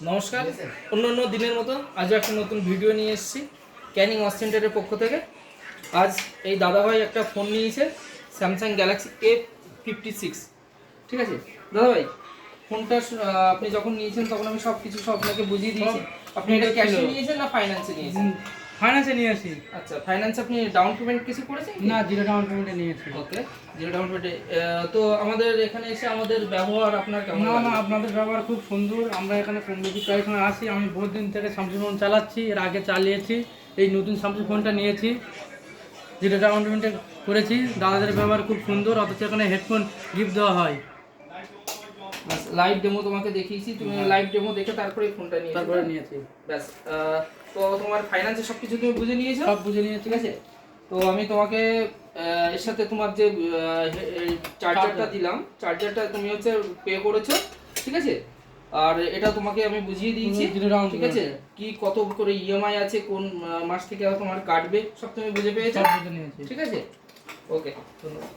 নমস্কার, অন্যান্য দিনের মতো আজও একটা নতুন ভিডিও নিয়ে এসেছি ক্যানিং ওয়াচ সেন্টারের পক্ষ থেকে। আজ এই দাদাভাই একটা ফোন নিয়েছে, স্যামসাং গ্যালাক্সি A56। ঠিক আছে দাদাভাই, ফোনটা আপনি যখন নিয়েছেন তখন আমি সব আপনাকে বুঝিয়ে দিয়েছি। আপনি এটা ক্যাশে নিয়েছেন না ফাইন্যান্সে নিয়েছেন? ফাইন্যান্সে নিয়েছি। আচ্ছা, ফাইন্যান্স আপনি ডাউন পেমেন্ট কিছু করেছেন? না, জিরো ডাউন পেমেন্টে নিয়েছি। ওকে, জিরো ডাউন পেমেন্টে। তো আমাদের এখানে এসে আমাদের ব্যবহার আপনার কেমন না লাগে? না, আপনাদের ব্যবহার খুব সুন্দর। আমরা এখানে কম বেশি প্রায় সময় আসি। আমি বহুত দিন থেকে স্যামসাং ফোন চালাচ্ছি, এর আগে চালিয়েছি। এই নতুন স্যামসাং ফোনটা নিয়েছি, জিরো ডাউন পেমেন্টে করেছি। দাদাদের ব্যবহার খুব সুন্দর, অথচ এখানে হেডফোন গিফট দেওয়া হয়। লাইভ ডেমো তোমাকে দেখিয়েছি, তুমি লাইভ ডেমো দেখে তারপরে ফোনটা নিয়েছি। ব্যাস। তো তোমার ফাইন্যান্সের সব কিছু তুমি বুঝে নিয়েছো? সব বুঝে নিয়েছি। ঠিক আছে, তো আমি তোমাকে এর সাথে তোমার যে চার্জারটা দিলাম, চার্জারটা তুমি হচ্ছে পে করেছো। ঠিক আছে, আর এটা তোমাকে আমি বুঝিয়ে দিয়েছি। ঠিক আছে, কি কত করে ইএমআই আছে, কোন মাস থেকে তোমার কাটবে, সব তুমি বুঝে পেয়েছো। সব বুঝে নিয়েছি। ঠিক আছে, ওকে, ধন্যবাদ।